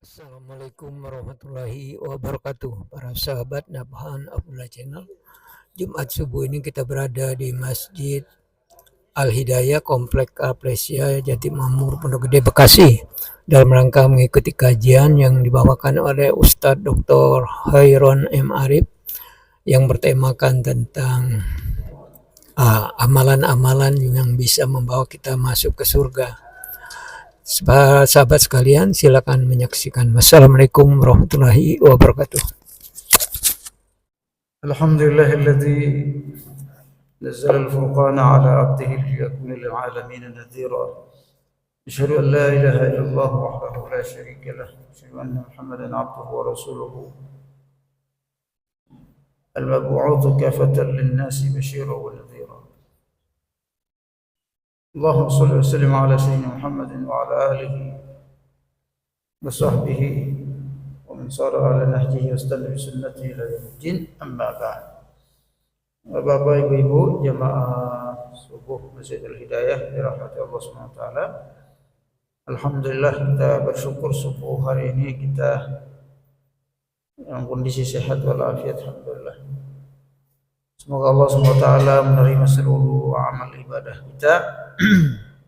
Assalamualaikum warahmatullahi wabarakatuh. Para sahabat Nabhan Abdullah Channel. Jumat subuh ini kita berada di Masjid Al-Hidayah Komplek Apresia Jatimamur Pondok Gede Bekasi dalam rangka mengikuti kajian yang dibawakan oleh Ustadz Dr. Khairon M. Arif yang bertemakan tentang amalan-amalan yang bisa membawa kita masuk ke surga. Sahabat sekalian, silakan menyaksikan. Wassalamualaikum warahmatullahi wabarakatuh. Alhamdulillahilladzi nazzala al-furqana ala 'abdihi liyakuna lil 'alamin nadhira. Asyhadu an la ilaha illallah wahdahu la syarika lah. Asyhadu anna Muhammadan 'abduhu wa rasuluhu. Al-mab'uutsu kafatan lin-nasi basyiran wa nadhira. Allahumma shalli wa sallim ala sayyidina Muhammadin wa ala alihi wa sahbihi wa man sara ala nahjihi wastana bi sunnatihi ila yaumil amma ba'd. Bapak Ibu jamaah subuh Masjid Al-Hidayah dirahmati Allah Subhanahu wa taala. Alhamdulillah kita bersyukur subuh hari ini kita dalam kondisi sehat walafiat, alhamdulillah. Semoga Allah Subhanahu wa taala menerima seluruh amal ibadah kita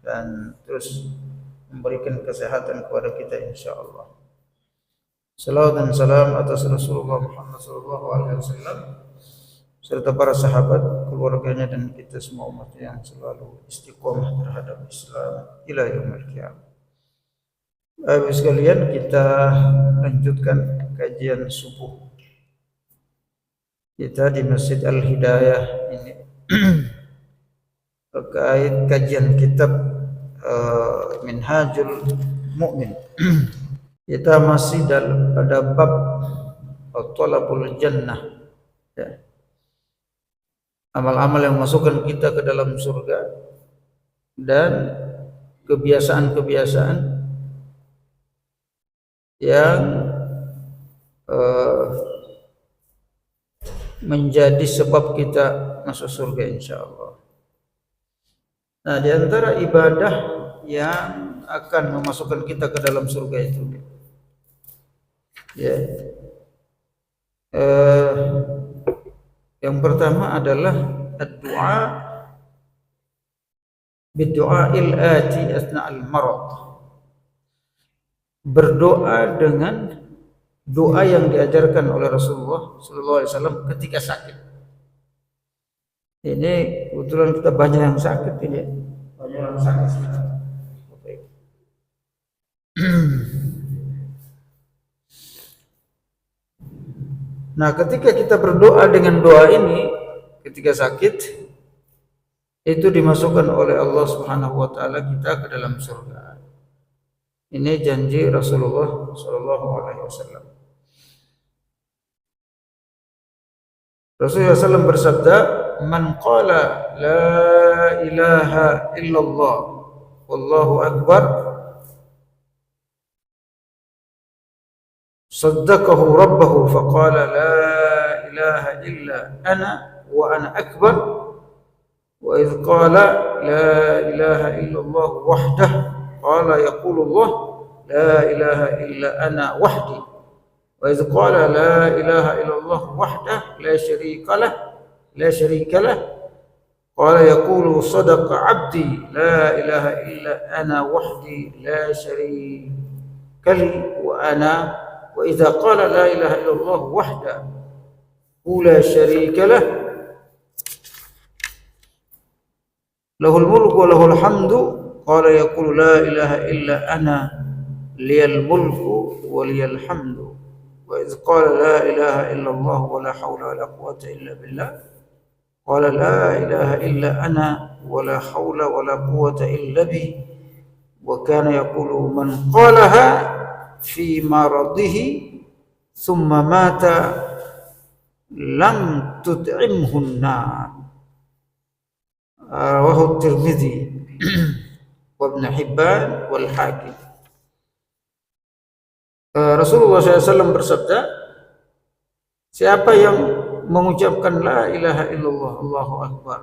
dan terus memberikan kesehatan kepada kita insyaallah. Salawat dan salam atas Rasulullah Muhammad sallallahu alaihi wasallam serta para sahabat, keluarganya dan kita semua umat yang selalu istiqomah terhadap Islam ila yaumil qiyamah. Bapak sekalian, kita lanjutkan kajian subuh kita di Masjid Al-Hidayah ini terkait kajian kitab Minhajul Mu'min. Kita masih pada bab Thalabul Jannah, ya. Amal-amal yang masukkan kita ke dalam surga dan kebiasaan-kebiasaan yang menjadi sebab kita masuk surga insyaallah. Nah, di antara ibadah yang akan memasukkan kita ke dalam surga itu, ya, yang pertama adalah ad-du'a bid-du'a'il ati asna'al marad. Berdoa dengan doa yang diajarkan oleh Rasulullah sallallahu alaihi wasallam ketika sakit. Ini kebetulan kita banyak yang sakit ini. Banyak yang sakit sekarang. Nah, ketika kita berdoa dengan doa ini ketika sakit, itu dimasukkan oleh Allah Subhanahu wa taala kita ke dalam surga. Ini janji Rasulullah sallallahu alaihi wasallam. Rasulullah SAW bersabda, "Man qala la ilaha illallah wallahu akbar saddaqahu rabbahu faqala la ilaha illa ana wa ana akbar wa idh qala la ilaha illallah wahdah qala yaqulullah la ilaha illa ana wahdi wa idh qala la ilaha illallah wahdah la syarika lah qala yaqulu sadaqa abdi la ilaha illa ana wahdi la syarika li wa ana wa idza qala la ilaha illallah wahdahu la syarika lah lahul mulku wa lahul hamdu qala yaqulu la ilaha illa ana liyal mulku wa liyal hamdu wa idza qala la ilaha illallah wa la hawla wa la quwwata illa billah qala la ilaha illa ana wa la hawla wa la quwwata illa bi wa kana yaqulu man qalaha fi maradihi thumma mata lam tut'imhu an-nar. Rawahu Tirmidzi wa Ibn Hibban wal Hakim. Rasulullah SAW bersabda, siapa yang mengucapkan la ilaha illallah Allahu akbar,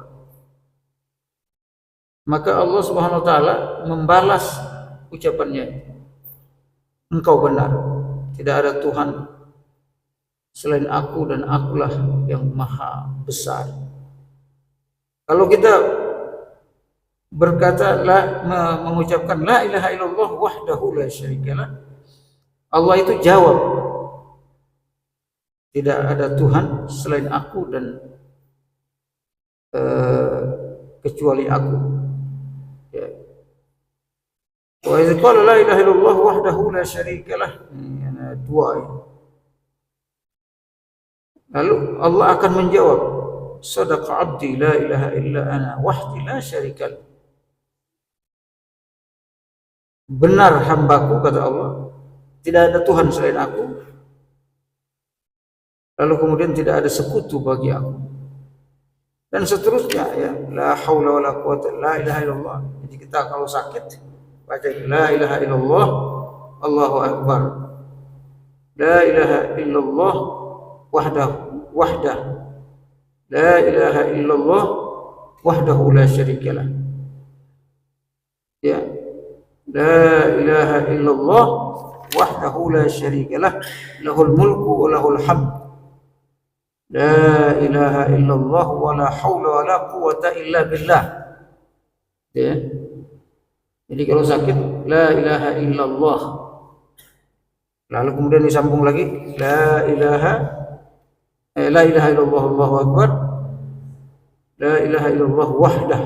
maka Allah Subhanahu wa taala membalas ucapannya, engkau benar. tidak ada Tuhan selain aku dan akulah yang maha besar. Kalau kita berkata mengucapkan la ilaha illallah wahdahu la syarikalah, Allah itu jawab, tidak ada Tuhan selain aku dan kecuali aku. Ya. Wa idz qala la ilaha illallah wahdahu la syarikalah, dua ya. Lalu Allah akan menjawab, sadaqa abdi la ilaha illa ana wahdi la syarikalah. Benar hambaku, kata Allah, tidak ada Tuhan selain aku, lalu kemudian tidak ada sekutu bagi aku, dan seterusnya ya. La haula wala quwata la ilaha illallah. Jadi kita kalau sakit baca la ilaha illallah, Allahu akbar, la ilaha illallah wahdah, la ilaha illallah wahdahu la syarikalah. Ya, la ilaha illallah wahdahu la syarikalah, lahul mulku wa lahul hamd, la ilaha illallah wa la hawla wa la quwata illa billah. Ya. Jadi kalau sakit la ilaha illallah, lalu kemudian disambung lagi la ilaha illallah Allahu akbar, la ilaha illallah wahdah,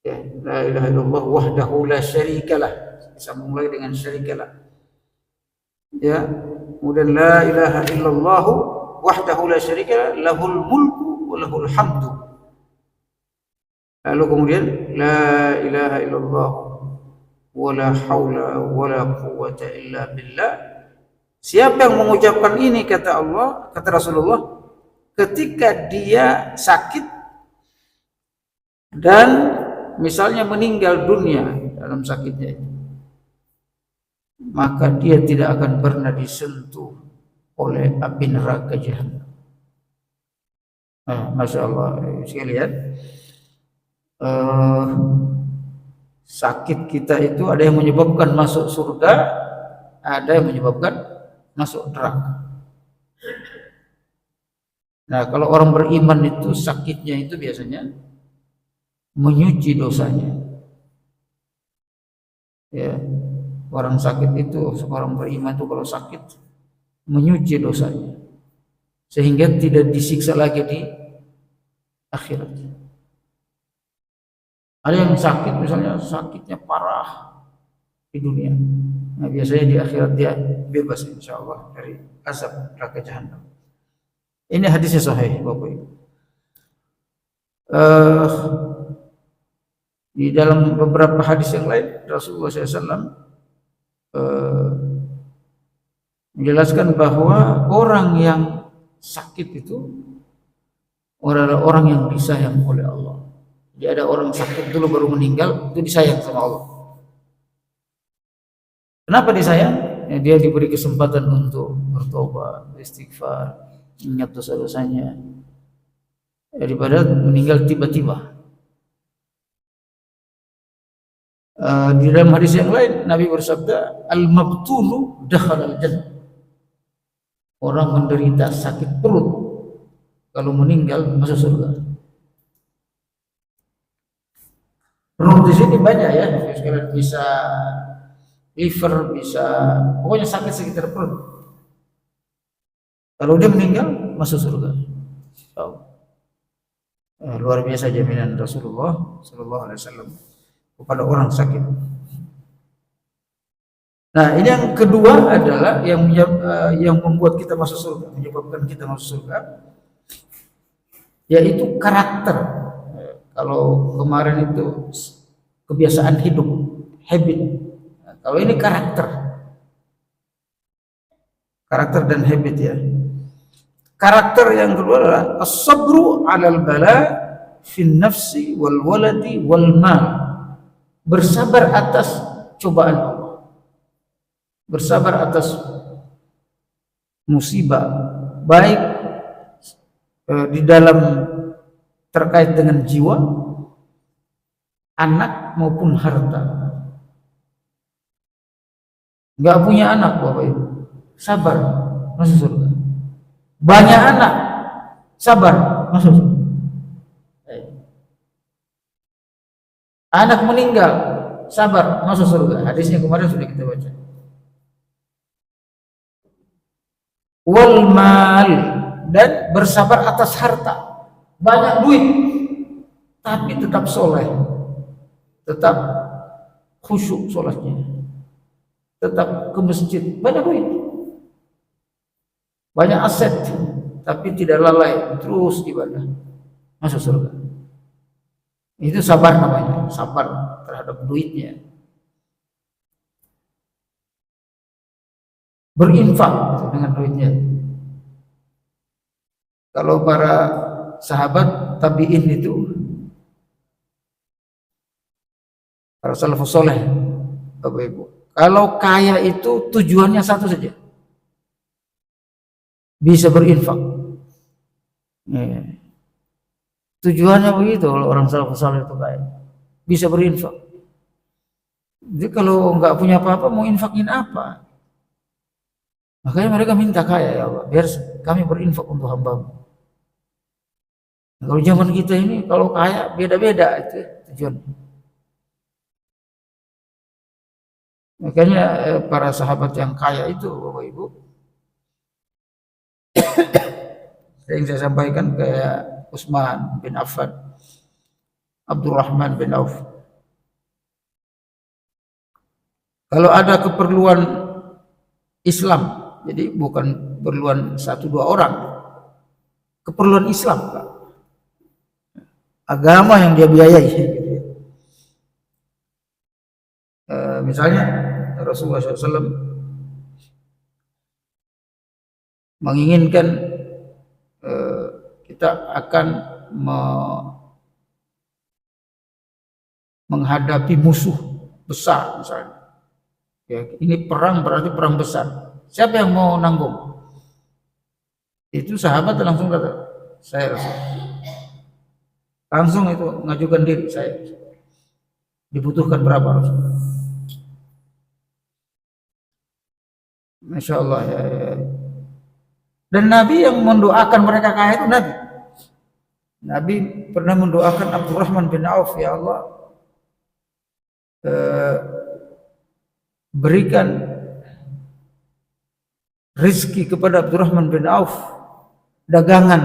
ya, la ilaha illallah wahdahu la syarikalah, disambung lagi dengan syarikalah. Ya, kemudian la ilaha illallah wahdahu la syarikalah, lahul mulku wa lahul hamdu. Lalu kemudian la ilaha illallah wa la haula wa la quwwata illa billah. Siapa yang mengucapkan ini, kata Allah, kata Rasulullah, ketika dia sakit dan misalnya meninggal dunia dalam sakitnya itu, maka dia tidak akan pernah disentuh oleh api neraka jahanam. Masya Allah sekalian, sakit kita itu ada yang menyebabkan masuk surga, ada yang menyebabkan masuk neraka. Nah, kalau orang beriman itu sakitnya itu biasanya menyuci dosanya. Ya, orang sakit itu, orang beriman itu kalau sakit menyuci dosanya sehingga tidak disiksa lagi di akhirat. Ada yang sakit misalnya sakitnya parah di dunia, nah biasanya di akhirat dia bebas insyaallah dari azab neraka jahanam. Ini hadisnya sahih Bapak Ibu. Di dalam beberapa hadis yang lain Rasulullah SAW menjelaskan bahwa orang yang sakit itu adalah orang yang disayang oleh Allah. Jadi ada orang sakit dulu baru meninggal, itu disayang sama Allah. Kenapa disayang? Ya, dia diberi kesempatan untuk bertobat, istighfar, ingat dosa-dosanya, daripada meninggal tiba-tiba. Di dalam hadis yang lain Nabi bersabda, al-mabtulu dakhala al-jannah. Orang menderita sakit perut kalau meninggal masuk surga. Perut di sini banyak ya, sekalian bisa liver, bisa pokoknya sakit sekitar perut. Kalau dia meninggal masuk surga. Luar biasa jaminan Rasulullah Sallallahu Alaihi Wasallam kepada orang sakit. Nah, ini yang kedua adalah yang membuat kita masuk surga, menyebabkan kita masuk surga, yaitu karakter. Kalau kemarin itu kebiasaan hidup, habit. Nah, kalau ini karakter dan habit ya. Karakter yang kedua adalah as-sabru 'alal bala fin nafsi wal waladi wal mal. Bersabar atas cobaan Allah. Bersabar atas musibah, baik di dalam terkait dengan jiwa, anak maupun harta. nggak punya anak Bapak Ibu, sabar masuk surga. Banyak anak, sabar masuk surga. Anak meninggal, sabar masuk surga. Hadisnya kemarin sudah kita baca. Wal mal, dan bersabar atas harta. Banyak duit tapi tetap soleh, tetap khusyuk sholatnya, tetap ke masjid. Banyak duit, banyak aset, tapi tidak lalai, terus ibadah, masuk surga. Itu sabar namanya, sabar terhadap duitnya. Berinfak dengan duitnya. Kalau para sahabat tabi'in itu, para salafus soleh, Bapak Ibu, kalau kaya itu tujuannya satu saja, bisa berinfak. Tujuannya begitu. Kalau orang salafus soleh itu kaya, bisa berinfak. Jadi kalau nggak punya apa-apa, mau infakin apa? Makanya mereka minta kaya, ya Allah, biar kami berinfak untuk hamba-Mu. Kalau zaman kita ini, kalau kaya beda-beda itu tujuan. Makanya para sahabat yang kaya itu, Bapak Ibu, yang saya sampaikan kayak Utsman bin Affan, Abdurrahman bin Auf. Kalau ada keperluan Islam, jadi bukan keperluan satu dua orang, keperluan Islam, Pak. Agama yang dia biayai. Misalnya Rasulullah SAW menginginkan kita akan menghadapi musuh besar misalnya. Ya, ini perang berarti perang besar. Siapa yang mau nanggung? Itu sahabat langsung kata, saya langsung itu ngajukan diri saya. Dibutuhkan berapa Rasul? Masya Allah ya. Dan Nabi yang mendoakan mereka kaya itu Nabi. Nabi pernah mendoakan Abdurrahman bin Auf, ya Allah, berikan rizki kepada Abdurrahman bin Auf, dagangan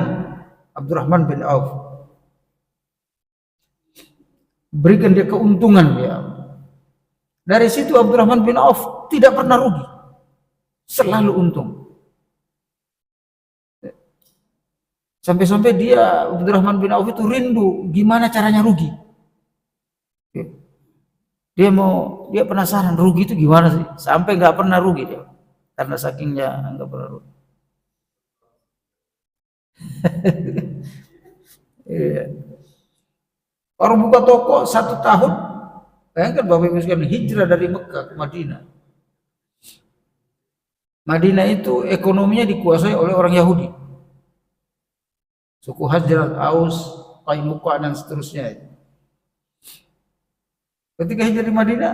Abdurrahman bin Auf, berikan dia keuntungan, ya. Dari situ Abdurrahman bin Auf tidak pernah rugi, selalu untung. Sampai-sampai dia, Abdurrahman bin Auf itu rindu gimana caranya rugi. Dia penasaran rugi itu gimana sih, sampai nggak pernah rugi dia, karena sakingnya nggak pernah rugi. Orang buka toko 1 tahun, bayangkan Bapak Ibu sekalian, hijrah dari Mekah ke Madinah. Madinah itu ekonominya dikuasai oleh orang Yahudi, suku Hajrat, Aus, Qainuqa dan seterusnya. Ketika hijrah di Madinah,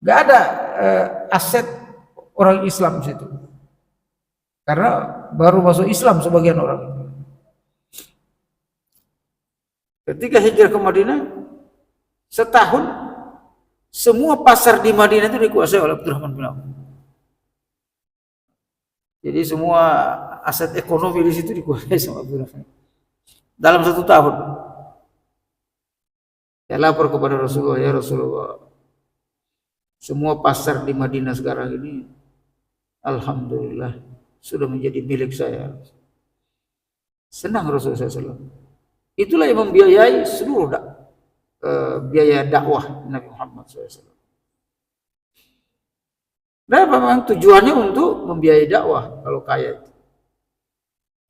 nggak ada aset orang Islam di situ, karena baru masuk Islam sebagian orang. Ketika hijrah ke Madinah, setahun semua pasar di Madinah itu dikuasai oleh Abdurrahman bin Auf. Jadi semua aset ekonomi di situ dikuasai sama Abdurrahman dalam 1 tahun. Saya lapor kepada Rasulullah, ya Rasulullah, semua pasar di Madinah sekarang ini alhamdulillah sudah menjadi milik saya. Senang Rasulullah SAW. Itulah yang membiayai seluruh biaya dakwah Nabi Muhammad SAW. Nah, memang tujuannya untuk membiayai dakwah kalau kaya itu.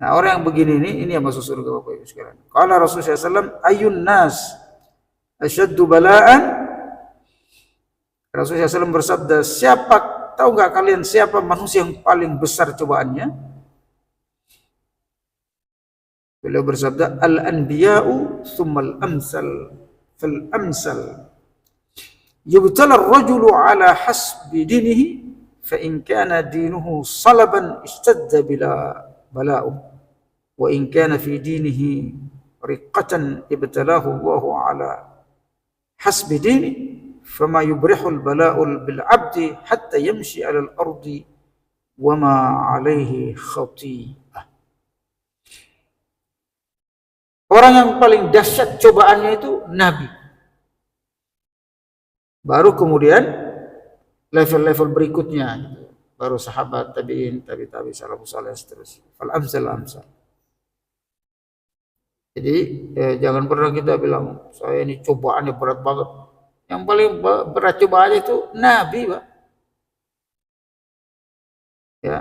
Nah, orang yang begini ini yang masuk surga Bapak Ibu sekalian. Qala Rasulullah SAW, ayun nas asyaddu bala'an. Rasulullah SAW bersabda, tahu nggak kalian siapa manusia yang paling besar cobaannya? Beliau bersabda, al-anbiya'u tsummal amsal fal amsal yubtala ar-rajulu ala hasbi dinihi fa in kana dinuhu salaban istadda bila bala'u wa in kana fi dinihi riqqatan ibtalahu Allahu ala hasbi dini fama yubrihul bala'ul bil 'abdi hatta yamshi 'alal ardi wa ma 'alaihi khati'ah. Orang yang paling dahsyat cobaannya itu nabi. Baru kemudian level-level berikutnya, baru sahabat, tabi'in, tabi salafus saleh seterusnya. Fal amsal. Jadi jangan pernah kita bilang saya ini cobaannya berat banget. Yang paling berat cobaannya itu nabi, Pak. Ya.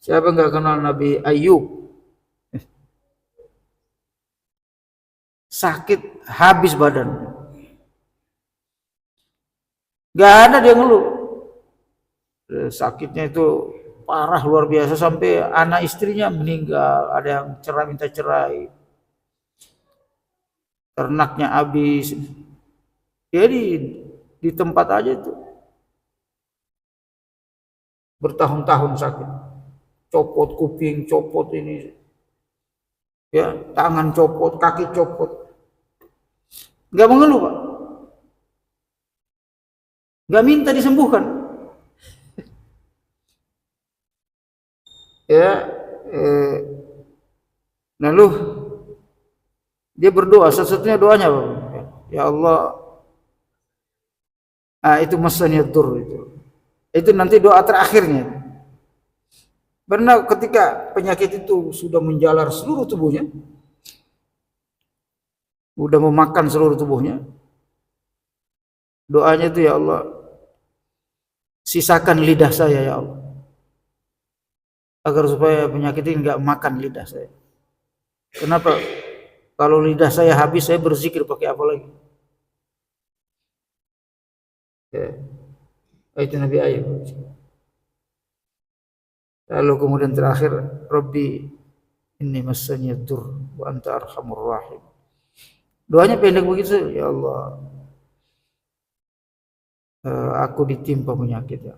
Siapa enggak kenal Nabi Ayub? Sakit habis badan. Gak ada dia ngeluh. Sakitnya itu parah luar biasa sampai anak istrinya meninggal, ada yang cerai minta cerai. Ternaknya habis. Jadi di tempat aja itu. Bertahun-tahun sakit. Copot kuping, copot ini. Ya, tangan copot, kaki copot. Gak mengeluh, Pak. Gak minta disembuhkan. Ya, lalu dia berdoa, satu-satunya doanya Pak. Ya Allah, itu masaniyadur itu nanti doa terakhirnya. Karena ketika penyakit itu sudah menjalar seluruh tubuhnya, sudah memakan seluruh tubuhnya, doanya itu ya Allah, sisakan lidah saya ya Allah, agar supaya penyakit ini enggak makan lidah saya. Kenapa? Kalau lidah saya habis, saya berzikir pakai apa lagi? Ya. Itu Nabi Ayub. Lalu kemudian terakhir, Rabbi inni massani ad-dur wa anta arhamur rahim. Doanya pendek begitu, ya Allah, aku ditimpa penyakit ya.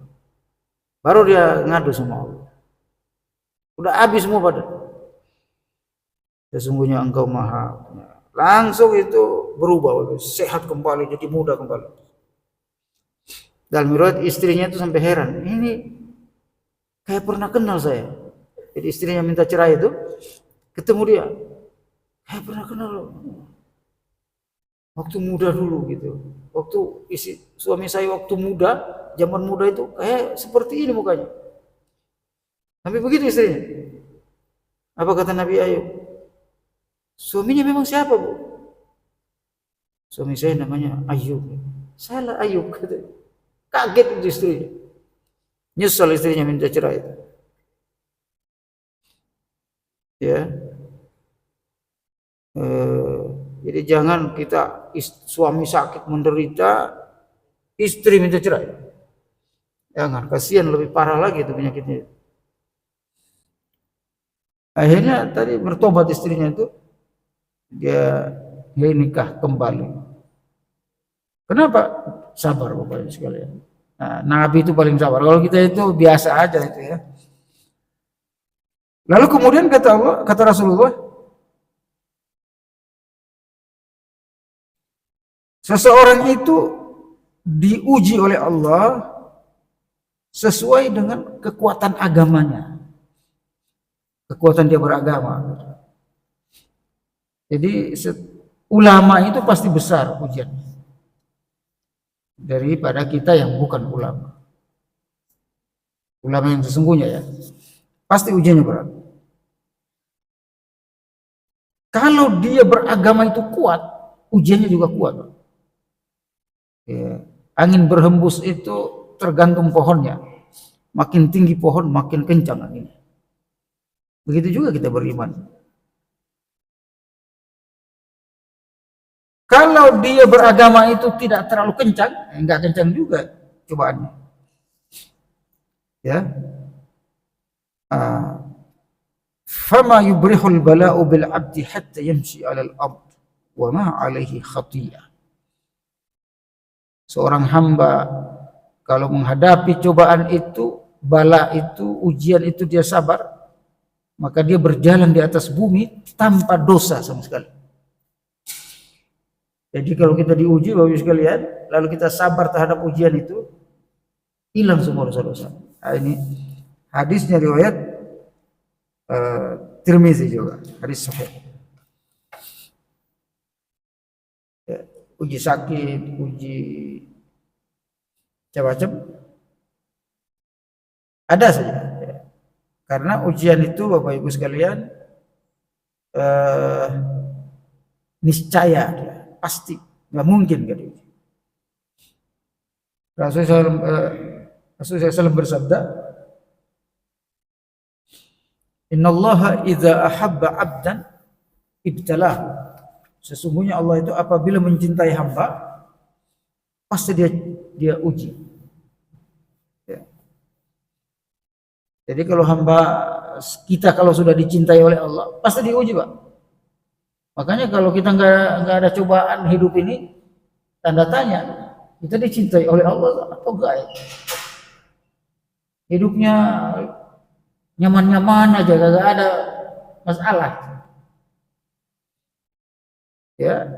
Baru dia ngadu sama Allah. Udah habis semua pada. Sesungguhnya engkau maha. Langsung itu berubah, sehat kembali, jadi muda kembali. Dalam riwayat istrinya itu sampai heran, ini kayak pernah kenal saya. Jadi istrinya minta cerai itu, ketemu dia, kayak pernah kenal loh. Waktu muda dulu gitu. Waktu suami saya waktu muda, zaman muda itu kayak seperti ini mukanya. Tapi begitu istrinya. Apa kata Nabi Ayub? Suaminya memang siapa, Bu? Suami saya namanya Ayub. Salah Ayub, kata. Kaget itu istrinya. Nyesal istrinya minta cerai. Ya. Jadi jangan kita suami sakit menderita, istri minta cerai. Jangan, kasihan, lebih parah lagi itu penyakitnya. Akhirnya tadi bertobat istrinya itu, dia nikah kembali. Kenapa? Sabar Bapak sekalian. Nah, Nabi itu paling sabar. Kalau kita itu biasa aja itu ya. Lalu kemudian kata Rasulullah, seseorang itu diuji oleh Allah sesuai dengan kekuatan agamanya. Kekuatan dia beragama. Jadi ulama itu pasti besar ujiannya daripada kita yang bukan ulama. Ulama yang sesungguhnya ya, pasti ujiannya berat. Kalau dia beragama itu kuat, ujiannya juga kuat. Ya. Angin berhembus itu tergantung pohonnya. Makin tinggi pohon, makin kencang angin. Begitu juga kita beriman. Kalau dia beragama itu tidak terlalu kencang, enggak kencang juga cobaannya. Ya. Fama yubrihul bala'u bil 'abdi hatta yamshi 'alal ard wa ma 'alaihi khati'ah. seorang hamba kalau menghadapi cobaan itu, bala itu, ujian itu dia sabar, maka dia berjalan di atas bumi tanpa dosa sama sekali. Jadi kalau kita diuji Bapak Ibu sekalian, lalu kita sabar terhadap ujian itu, hilang semua dosa-dosa. Nah, ini hadisnya riwayat Tirmizi juga, hadis sahih. Ya, uji sakit, uji macam-macam ada saja. Ya. Karena ujian itu Bapak Ibu sekalian niscaya dia, pasti nggak mungkin gak diuji. Rasulullah SAW bersabda, Innallaha idza ahabba 'abdan ibtalah. Sesungguhnya Allah itu apabila mencintai hamba, pasti dia uji. Ya. Jadi kalau hamba kita kalau sudah dicintai oleh Allah, pasti diuji, Pak. Makanya kalau kita nggak ada cobaan hidup ini, tanda tanya, kita dicintai oleh Allah atau enggak ya? Hidupnya nyaman-nyaman aja, gak ada masalah. Ya.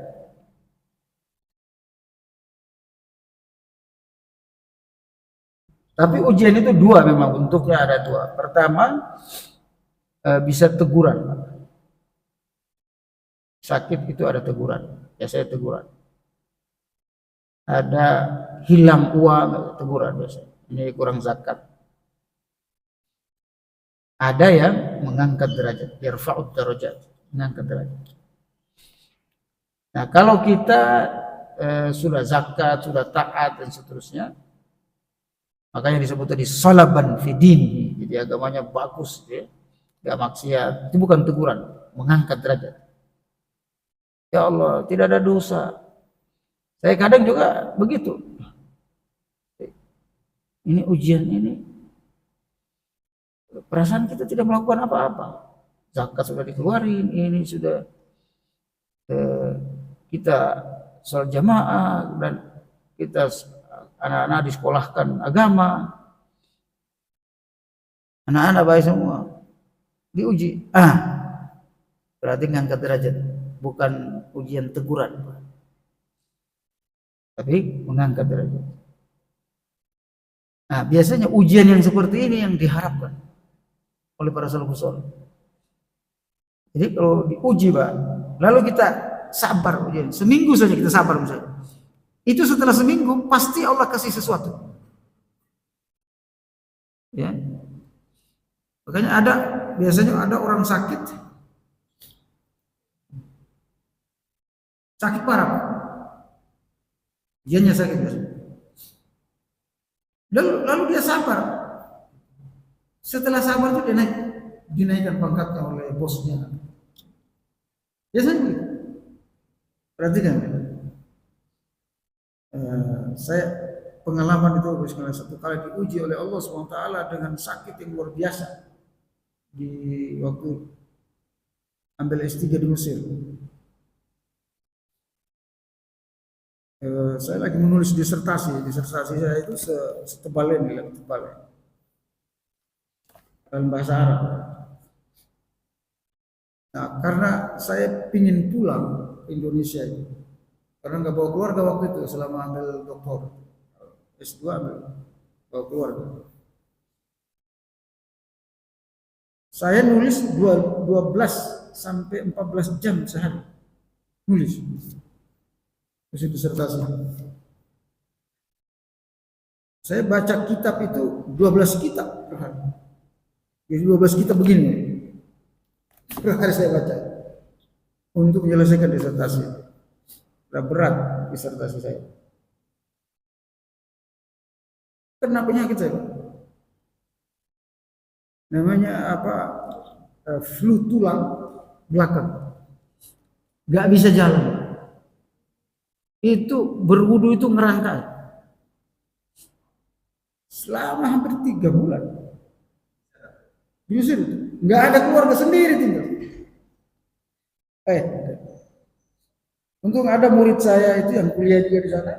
Tapi ujian itu dua, memang bentuknya ada dua. Pertama, bisa teguran. Sakit itu ada teguran, biasanya teguran. Ada hilang uang, teguran biasanya. Ini kurang zakat. Ada yang mengangkat derajat, yarfa'ud darajat, mengangkat derajat. Nah, kalau kita sudah zakat, sudah taat dan seterusnya, makanya disebut tadi salaban fidin, jadi agamanya bagus, ya, gak maksiat. Itu bukan teguran, mengangkat derajat. Ya Allah, tidak ada dosa. Saya kadang juga begitu. Ini ujian ini, perasaan kita tidak melakukan apa-apa. Zakat sudah dikeluarin, ini sudah kita sholat jamaah dan kita anak-anak disekolahkan agama, anak-anak baik semua, diuji. Berarti ngangkat derajat, bukan ujian teguran, tapi mengangkat derajat. Nah, biasanya ujian yang seperti ini yang diharapkan oleh para salafus saleh. Jadi kalau diuji, Pak, lalu kita sabar ujian, seminggu saja kita sabar misalnya. Itu setelah seminggu pasti Allah kasih sesuatu. Ya. Makanya biasanya ada orang sakit parah, Pak. Ujiannya sakit biasanya. Lalu dia sabar. Setelah sabar itu dia dinaikkan pangkatnya oleh bosnya. Biasanya begitu. Perhatikan. Saya pengalaman itu satu kali diuji oleh Allah SWT dengan sakit yang luar biasa di waktu ambil S3 di Mesir. Saya lagi menulis disertasi saya itu setebal ini, dalam bahasa Arab. Nah, karena saya pingin pulang ke Indonesia itu, karena nggak bawa keluarga waktu itu selama ambil doktor S2 bawa keluarga. Saya nulis 12 sampai 14 jam sehari nulis. Terus disertasi. Saya baca kitab itu 12 kitab per hari. Jadi 12 kitab begini. Per hari saya baca untuk menyelesaikan disertasi. Berat disertasi saya. Kena penyakit saya, Pak. Namanya apa? Flu tulang belakang. Gak bisa jalan. Itu berwudu itu ngerangkai selama hampir 3 bulan. Diusir, nggak ada keluarga sendiri tinggal. Untung ada murid saya itu yang kuliah juga di sana.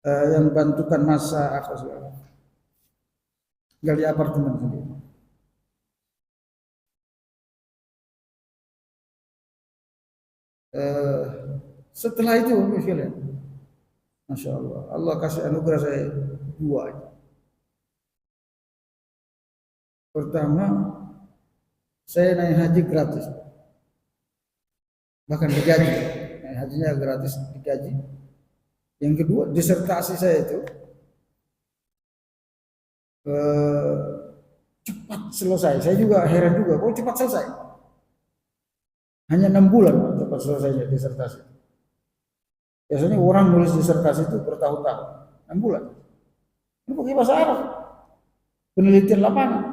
yang bantukan masak apa segala. Tinggal di apartemen sendiri. Setelah itu sekalian, Masya Allah, Allah kasih anugerah saya dua. Pertama, saya naik haji gratis, bahkan digaji. Naik hajinya gratis, digaji. Yang kedua, disertasi saya itu cepat selesai. Saya juga heran juga, kok cepat selesai. Hanya 6 bulan cepat selesainya disertasi. Biasanya orang nulis disertasi itu bertahun-tahun, 6 bulan. Ini pakai bahasa Arab, penelitian lapangan.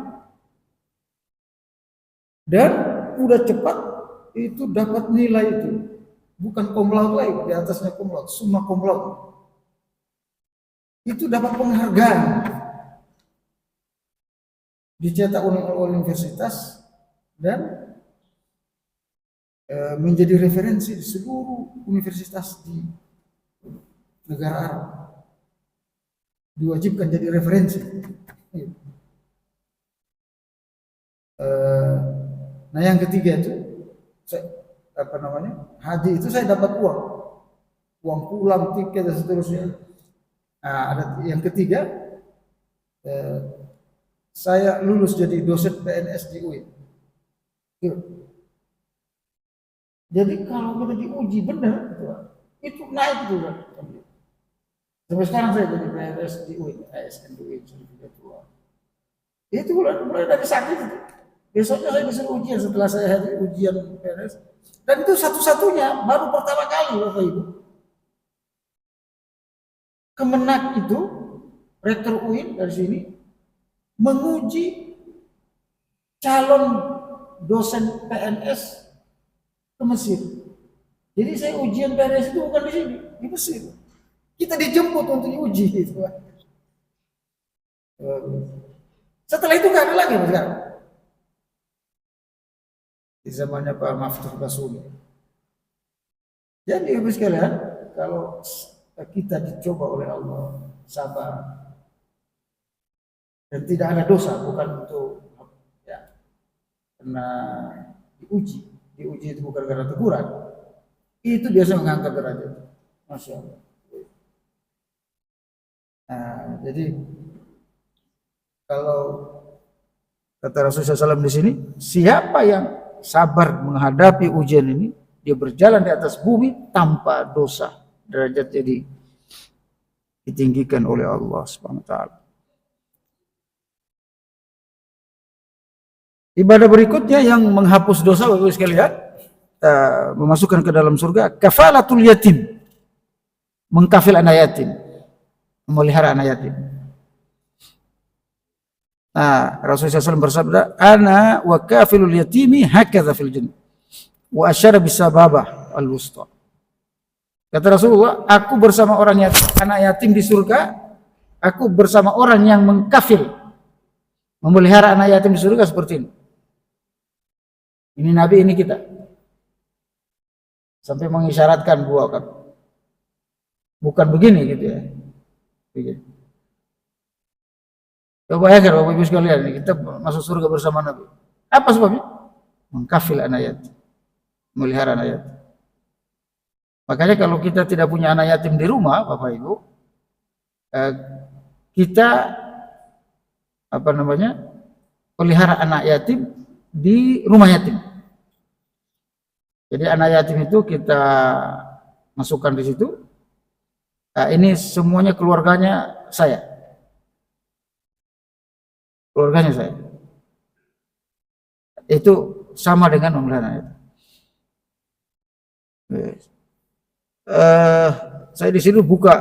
Dan udah cepat itu dapat nilai itu, bukan cum laude lagi, di atasnya cum laude, summa cum laude. Itu dapat penghargaan, dicetak oleh universitas dan menjadi referensi di seluruh universitas di negara Arab. Diwajibkan jadi referensi. Nah yang ketiga itu, haji itu saya dapat uang pulang, tiket dan seterusnya. Nah, ada yang ketiga, saya lulus jadi dosen PNS di UIN. Jadi kalau kita diuji benar, itu naik itu kan. Sampai sekarang saya jadi PNS di UIN, ASN di UIN sudah tua. Itu mulai dari sakit itu. Besoknya saya disuruh ujian setelah saya hadir ujian PNS. Dan itu satu-satunya, baru pertama kali Bapak Ibu. Kemenak itu, rektor UIN dari sini, menguji calon dosen PNS ke Mesir. Jadi saya ujian PNS itu bukan di sini, di Mesir. Kita dijemput untuk diuji itu. Setelah itu nggak ada lagi sekarang. Di zamannya Pak Maftuh Basuli. Jadi Ibu sekalian, kalau kita dicoba oleh Allah, sabar, dan tidak ada dosa, bukan untuk ya, karena diuji itu bukan karena teguran, itu biasa mengangkat derajat. Masya Allah. Nah, jadi kalau kata Rasulullah SAW di sini, siapa yang sabar menghadapi ujian ini, dia berjalan di atas bumi tanpa dosa, derajat jadi ditinggikan oleh Allah Subhanahu wa taala. Ibadah berikutnya yang menghapus dosa Bapak Ibu sekalian, memasukkan ke dalam surga, kafalatul yatim. Mengkafil anak yatim, memelihara anak yatim. Nah, Rasulullah SAW bersabda, "Ana wa kafilul yatimi hakadha fil jannah." Wa asyara bisababah al-wusta. Kata Rasulullah, aku bersama orang yatim, anak yatim di surga, aku bersama orang yang mengkafil, memelihara anak yatim di surga seperti ini. Ini Nabi, ini kita. Sampai mengisyaratkan bukan. Bukan begini gitu ya. Begini. Coba bayangkan Bapak Ibu sekalian, kita masuk surga bersama Nabi. Apa sebabnya? Mengkafil anak yatim, memelihara anak yatim. Makanya kalau kita tidak punya anak yatim di rumah, Bapak Ibu, kita pelihara anak yatim di rumah yatim. Jadi anak yatim itu kita masukkan di situ. Ini semuanya keluarganya saya. Keluarganya saya. Itu sama dengan memelihara anak yatim. Saya di sini buka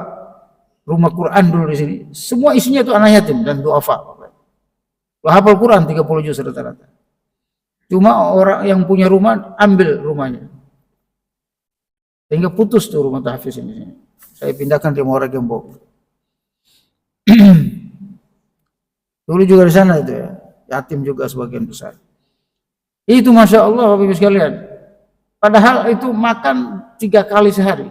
rumah Quran dulu di sini. Semua isinya itu anak yatim dan duafa. Hafal Quran 30 juz rata-rata. Cuma orang yang punya rumah ambil rumahnya. Sehingga putus tuh rumah tahfiz ini. Saya pindahkan di Muara Gembong. Dulu juga di sana itu ya. Yatim juga sebagian besar. Itu Masya Allah Bapak Ibu sekalian. Padahal itu makan 3 kali sehari.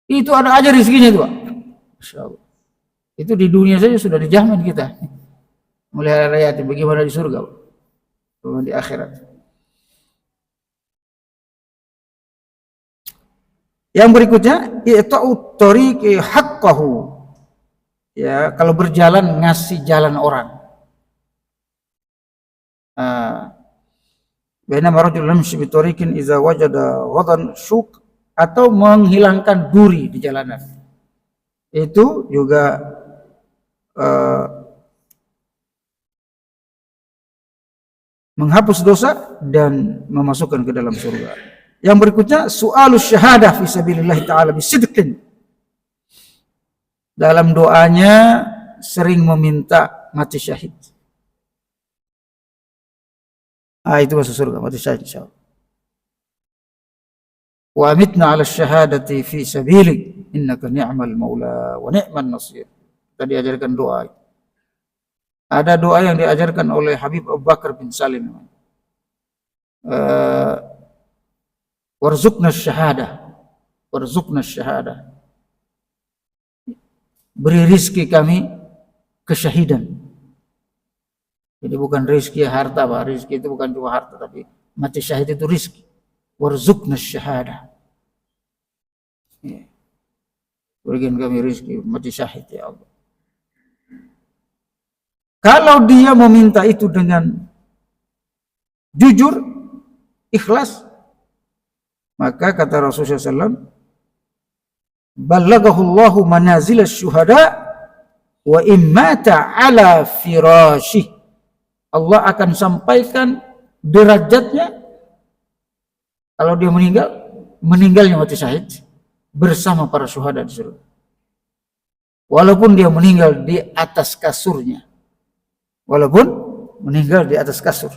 Itu ada aja rezekinya itu, Pak. Masya Allah. Itu di dunia saja sudah dijamin kita. Melihara yatim, bagaimana di surga, Pak? Bagaimana di akhirat. Yang berikutnya, i'ta'u tariqi haqqahu. Ya, kalau berjalan ngasih jalan orang. Bainama rajulun yamshi bi tariqin idza wajada ghadan syuk, atau menghilangkan duri di jalanan. Itu juga menghapus dosa dan memasukkan ke dalam surga. Yang berikutnya, su'alus syahadah fi sabilillah ta'ala bisidqin. Dalam doanya sering meminta mati syahid. Itu masuk surga, mati syahid insyaallah. Wa amitna 'ala syahadati fi sabilik innaka ni'mal maula wa ni'man nasir. Tadi diajarkan doa. Ada doa yang diajarkan oleh Habib Abu Bakar bin Salim. Warzuqna syahadah. Warzuqna syahadah. Beri rizki kami kesyahidan. Jadi bukan rizki harta, Pak. Rizki itu bukan cuma harta, tapi mati syahid itu rizki. Warzuqna syahadah. Berikan kami rizki mati syahid, ya Allah. Kalau dia meminta itu dengan jujur, ikhlas, maka kata Rasulullah SAW, ballagahullahu manazil syuhada wa immata ala firashih. Allah akan sampaikan derajatnya kalau dia meninggalnya mati syahid bersama para syuhada di surga. Walaupun dia meninggal di atas kasurnya. Walaupun meninggal di atas kasur.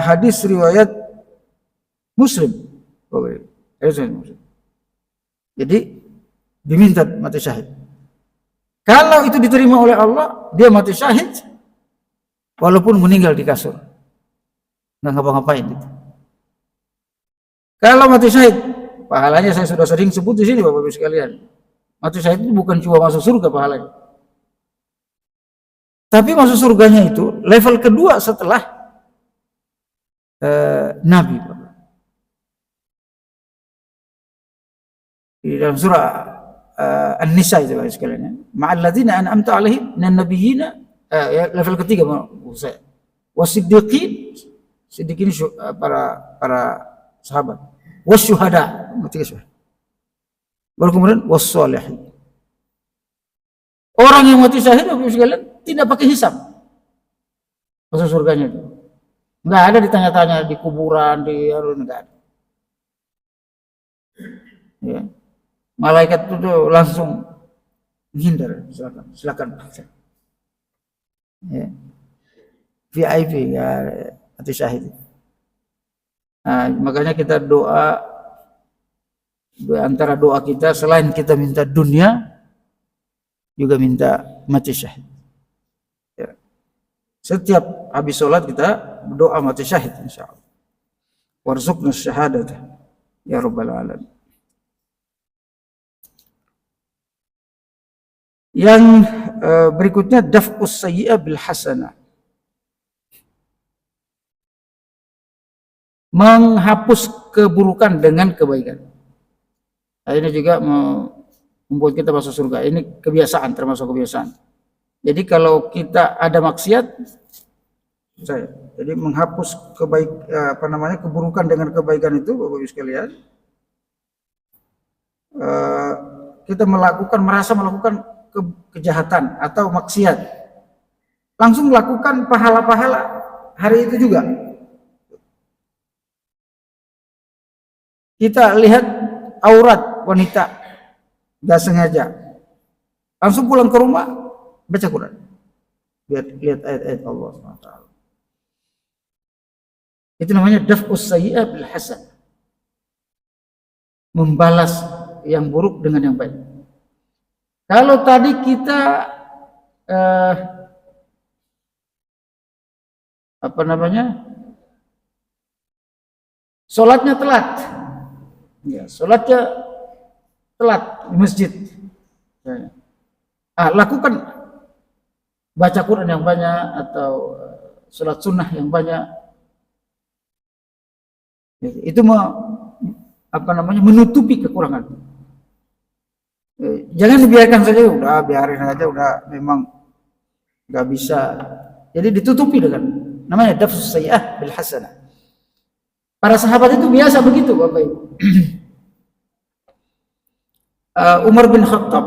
Hadis riwayat Muslim. Jadi diminta mati syahid. Kalau itu diterima oleh Allah, dia mati syahid walaupun meninggal di kasur. Nggak ngapa-ngapain gitu. Kalau mati syahid, pahalanya saya sudah sering sebut di sini Bapak-Ibu sekalian. Mati syahid itu bukan cuma masuk surga pahalanya. Tapi masuk surganya itu level kedua setelah Nabi. Di dalam surah An-Nisa itu Bapak sekalian. Ma'alladzina an'amta 'alaihim minan nabiyyina, level ketiga menurut saya. Wasiddiqin, siddiqin para sahabat. Wasyuhada, baru kemudian wassalihin. Orang yang mati syahid Bapak sekalian tidak pakai hisab masuk surganya itu. Enggak ada ditanya-tanya di kuburan, di enggak ada. Ya. Malaikat itu langsung menghindar, silakan. Ya. VIP ya, mati syahid. Nah, makanya kita doa, antara doa kita selain kita minta dunia, juga minta mati syahid. Ya. Setiap habis sholat kita berdoa mati syahid insyaallah. Warzuqna syahadata ya rabbal alamin. Yang berikutnya daf'us sayyi'ah bil hasanah. Menghapus keburukan dengan kebaikan. Nah, ini juga membuat kita masuk surga. Ini kebiasaan, termasuk kebiasaan. Jadi kalau kita ada maksiat, jadi menghapus keburukan dengan kebaikan itu, Bapak-Ibu sekalian, kita merasa melakukan kejahatan atau maksiat, langsung melakukan pahala-pahala hari itu juga. Kita lihat aurat wanita, nggak sengaja, langsung pulang ke rumah baca Quran, lihat ayat-ayat Allah SWT. Itu namanya daf'us sayyi'ah bil hasan, membalas yang buruk dengan yang baik. Kalau tadi kita sholatnya telat, ya, sholatnya telat di masjid. Lakukan baca Quran yang banyak atau sholat sunnah yang banyak. Itu menutupi kekurangan. Jangan dibiarkan saja, udah biarin aja, udah memang nggak bisa. Jadi ditutupi dengan namanya dafsus sayyi'ah bil hasanah. Para sahabat itu biasa begitu, Bapak Ibu. Umar bin Khattab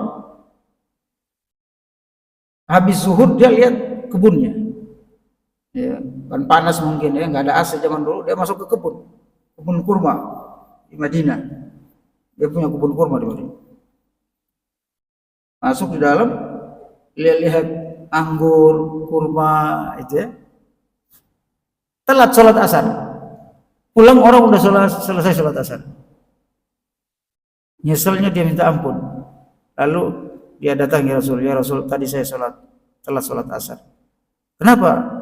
habis zuhur dia lihat kebunnya, ya, kan panas mungkin ya, nggak ada AC zaman dulu, dia masuk ke kebun kurma di Madinah. Dia punya kebun kurma di Madinah. Masuk di dalam, lihat-lihat anggur, kurma itu ya. Telat sholat asar. Pulang orang udah selesai sholat asar. Nyeselnya dia minta ampun. Lalu dia datang, ya Rasul, tadi saya telat sholat asar. Kenapa?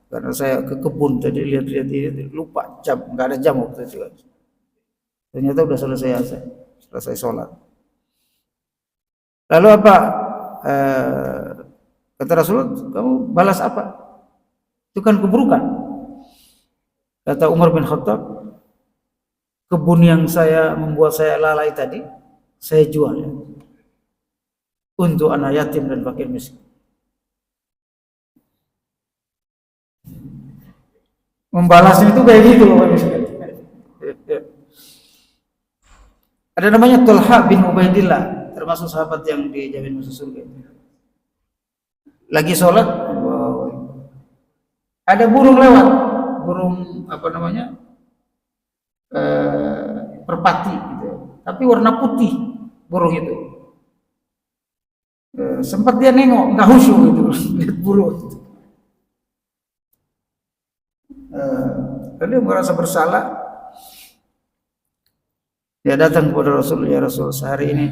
Karena saya ke kebun tadi lihat-lihat lupa jam, nggak ada jam waktu itu. Ternyata udah selesai sholat. Lalu apa? Kata Rasulullah, kamu balas apa? Itu kan keburukan. Kata Umar bin Khattab, kebun yang membuat saya lalai tadi, saya jual ya, untuk anak yatim dan fakir miskin. Membalasnya itu kayak gitu, Bapak Ibu. Ada namanya Talha bin Ubaidillah, termasuk sahabat yang dijamin masuk surga. Lagi sholat, ada burung lewat, burung perpati gitu, tapi warna putih burung itu. Sempat dia nengok, nggak khusyuk gitu lihat burung itu. Lalu dia merasa bersalah, dia datang kepada Rasul, ya Rasul, sehari ini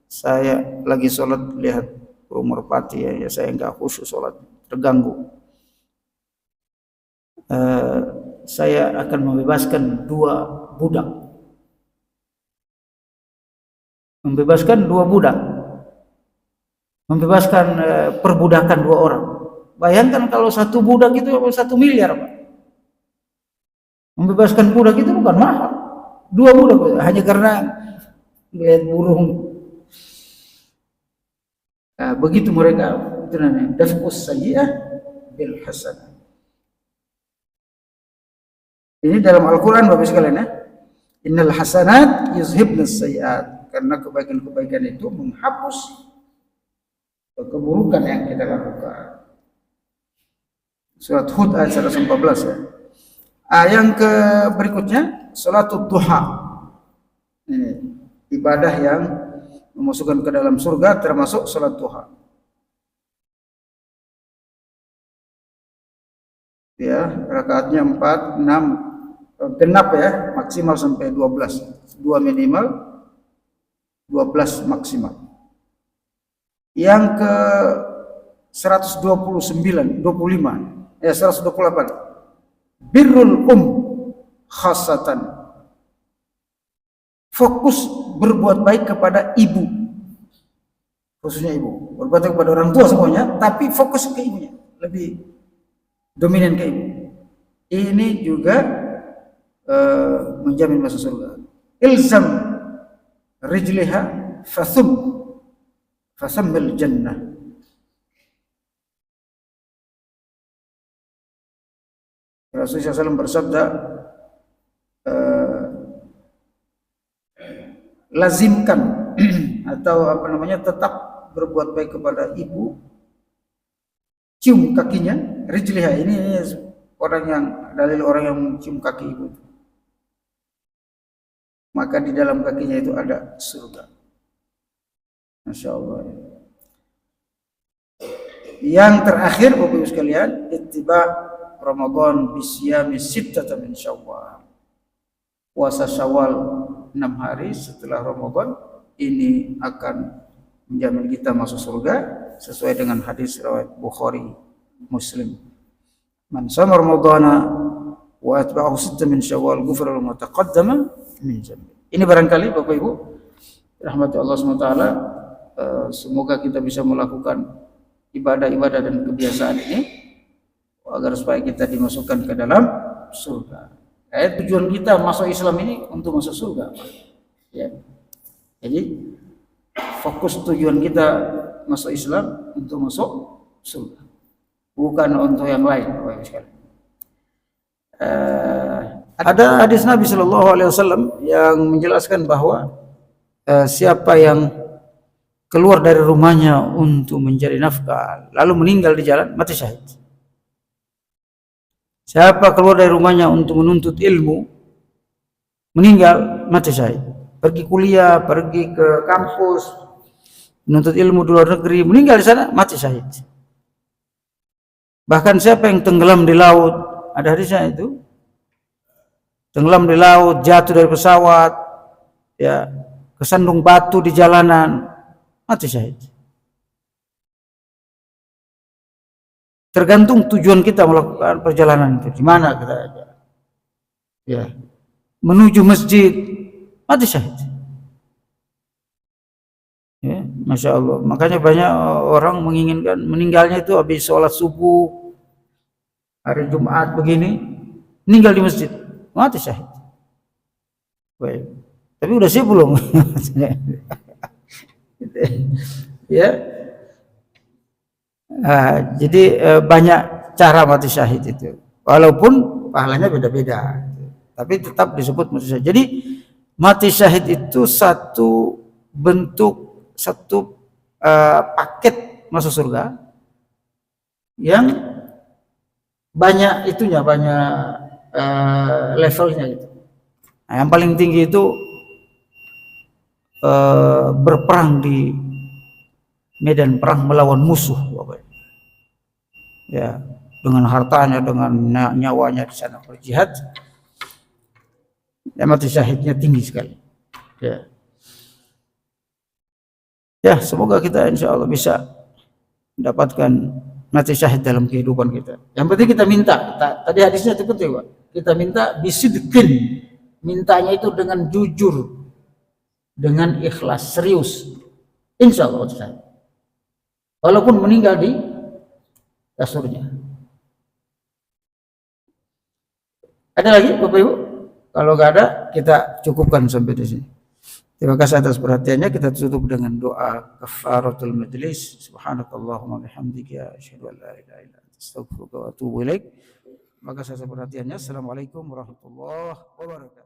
saya lagi sholat lihat burung merpati ya saya nggak khusyuk sholat, terganggu. Saya akan membebaskan dua budak. Membebaskan perbudakan dua orang. Bayangkan kalau satu budak itu 1 miliar, Pak. Membebaskan budak itu bukan mahal. 2 budak hanya karena melihat burung. Nah, begitu mereka, itu namanya daf'us sayyi'ah bil hasanah. Ini dalam Al-Quran Bapak sekalian ya. Innal hasanat yuzhibnas sayyi'at. Karena kebaikan-kebaikan itu menghapus keburukan yang kita lakukan. Surat Hud ayat 114 ya. Yang ke berikutnya salatul duha. Ini ibadah yang memasukkan ke dalam surga, termasuk salat duha. Ya, rakaatnya 4, 6, genap ya, maksimal sampai 12. 2 minimal, 12 maksimal. Yang ke 129, 128. Birrul khasatan. Fokus berbuat baik kepada ibu. Khususnya ibu. Berbuat baik kepada orang tua semuanya, tapi fokus ke ibunya. Lebih dominan ke ibu. Ini juga menjamin masuk surga. Ilzam rijliha fasammil jannah. Rasulullah SAW bersabda, lazimkan atau tetap berbuat baik kepada ibu, cium kakinya, rijliha, ini dalil orang yang cium kaki ibu, maka di dalam kakinya itu ada surga. Masya Allah. Yang terakhir Bapak Ibu sekalian, ittiba Ramadan bisyami sittata min Syawal. Puasa Syawal 6 hari setelah Ramadan ini akan menjamin kita masuk surga sesuai dengan hadis riwayat Bukhari Muslim. Man shama Ramadhana wa atba'ahu sittatan min Syawal ghufira lahu ma taqaddama min dhanbi. Ini barangkali Bapak Ibu rahmat Allah SWT. Semoga kita bisa melakukan ibadah-ibadah dan kebiasaan ini agar supaya kita dimasukkan ke dalam surga. Tujuan kita masuk Islam ini untuk masuk surga. Ya. Jadi fokus tujuan kita masuk Islam untuk masuk surga, bukan untuk yang lain. Ada hadis Nabi Shallallahu Alaihi Wasallam yang menjelaskan bahwa siapa yang keluar dari rumahnya untuk mencari nafkah lalu meninggal di jalan, mati syahid. Siapa keluar dari rumahnya untuk menuntut ilmu, meninggal, mati syahid. Pergi kuliah, pergi ke kampus, menuntut ilmu di luar negeri, meninggal di sana, mati syahid. Bahkan siapa yang tenggelam di laut, ada hadisnya itu, tenggelam di laut, jatuh dari pesawat, ya, kesandung batu di jalanan, mati syahid. Tergantung tujuan kita melakukan perjalanan itu, di mana kita ada. Ya, menuju masjid, mati syahid. Ya, Masya Allah. Makanya banyak orang menginginkan meninggalnya itu habis sholat subuh, hari Jumat begini, meninggal di masjid, mati syahid. Baik. Tapi udah siap belum? Ya. Jadi banyak cara mati syahid itu, walaupun pahalanya beda-beda, tapi tetap disebut mati syahid. Jadi mati syahid itu satu bentuk, satu paket masuk surga yang banyak itunya, banyak levelnya gitu. Nah, yang paling tinggi itu berperang di medan perang melawan musuh, ya, dengan hartanya, dengan nyawanya di sana berjihad, ya, mati syahidnya tinggi sekali. Ya, semoga kita insya Allah bisa mendapatkan mati syahid dalam kehidupan kita. Yang penting kita minta. Tadi hadisnya itu penting, Pak. Kita minta bisidqin, mintanya itu dengan jujur, dengan ikhlas, serius. Insya Allah mati syahid. Walaupun meninggal di kasurnya. Ada lagi Bapak Ibu? Kalau nggak ada, kita cukupkan sampai di sini. Terima kasih atas perhatiannya. Kita tutup dengan doa kafaratul majlis. Subhanakallahumma bihamdika asyhadu an la ilaha illa anta astaghfiruka wa atubu ilaik. Terima kasih atas perhatiannya. Assalamualaikum warahmatullahi wabarakatuh.